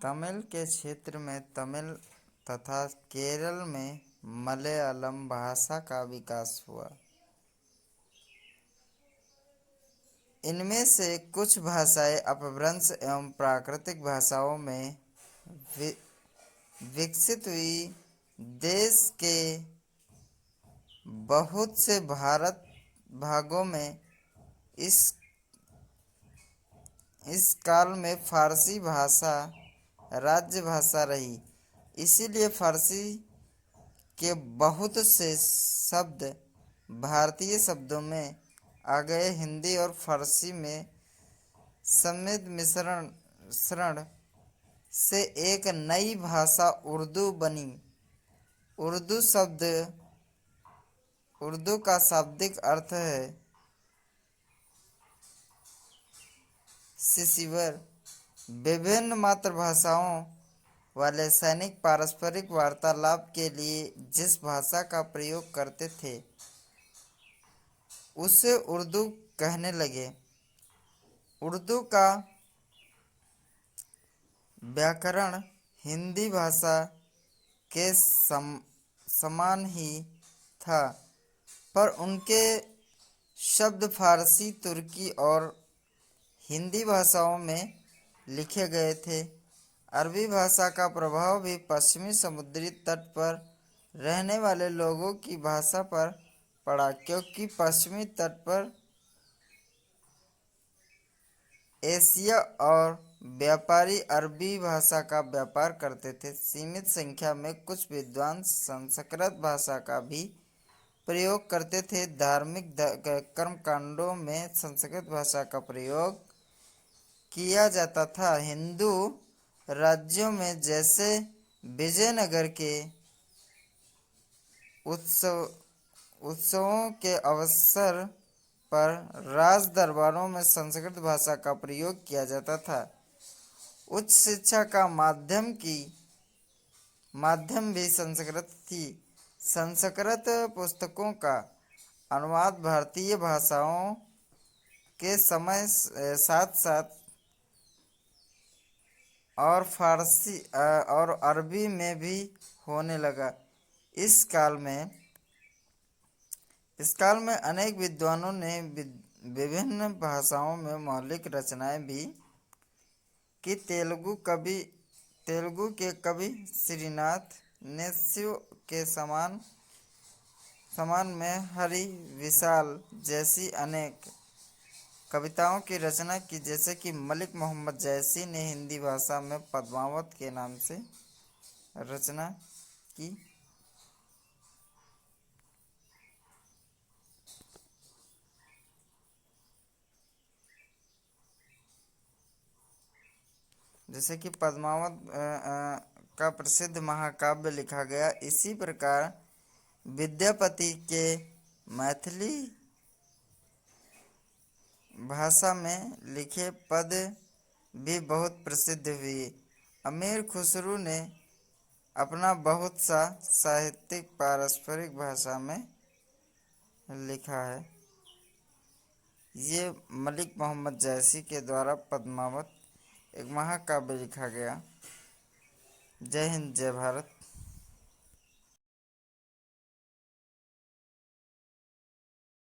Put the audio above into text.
तमिल के क्षेत्र में तमिल तथा केरल में मलयालम भाषा का विकास हुआ। इनमें से कुछ भाषाएं अपभ्रंश एवं प्राकृतिक भाषाओं में विकसित हुई। देश के बहुत से भारत भागों में इस काल में फारसी भाषा राज्य भाषा रही। इसीलिए फारसी के बहुत से शब्द भारतीय शब्दों में आ गए। हिंदी और फारसी में समृद्ध मिश्रण से एक नई भाषा उर्दू बनी। उर्दू का शाब्दिक अर्थ है रिसीवर। विभिन्न मातृभाषाओं वाले सैनिक पारस्परिक वार्तालाप के लिए जिस भाषा का प्रयोग करते थे उसे उर्दू कहने लगे। उर्दू का व्याकरण हिंदी भाषा के समान ही था, पर उनके शब्द फारसी, तुर्की और हिंदी भाषाओं में लिखे गए थे। अरबी भाषा का प्रभाव भी पश्चिमी समुद्री तट पर रहने वाले लोगों की भाषा पर पड़ा, क्योंकि पश्चिमी तट पर एशिया और व्यापारी अरबी भाषा का व्यापार करते थे। सीमित संख्या में कुछ विद्वान संस्कृत भाषा का भी प्रयोग करते थे। धार्मिक कर्मकांडों में संस्कृत भाषा का प्रयोग किया जाता था। हिंदू राज्यों में जैसे विजयनगर के उत्सवों के अवसर पर राज दरबारों में संस्कृत भाषा का प्रयोग किया जाता था। उच्च शिक्षा का माध्यम भी संस्कृत थी। संस्कृत पुस्तकों का अनुवाद भारतीय भाषाओं के समय साथ साथ और फारसी और अरबी में भी होने लगा। इस काल में अनेक विद्वानों ने विभिन्न भाषाओं में मौलिक रचनाएं भी की। तेलुगु के कवि श्रीनाथ नेस्यु के समान में हरि विशाल जैसी अनेक कविताओं की रचना की, जैसे कि मलिक मोहम्मद जैसी ने हिंदी भाषा में पद्मावत के नाम से रचना की। जैसे कि पद्मावत का प्रसिद्ध महाकाव्य लिखा गया। इसी प्रकार विद्यापति के मैथिली भाषा में लिखे पद भी बहुत प्रसिद्ध हुए। अमीर खुसरो ने अपना बहुत सा साहित्यिक पारस्परिक भाषा में लिखा है। ये मलिक मोहम्मद जैसी के द्वारा पद्मावत एक महाकाव्य लिखा गया। जय हिंद, जय भारत।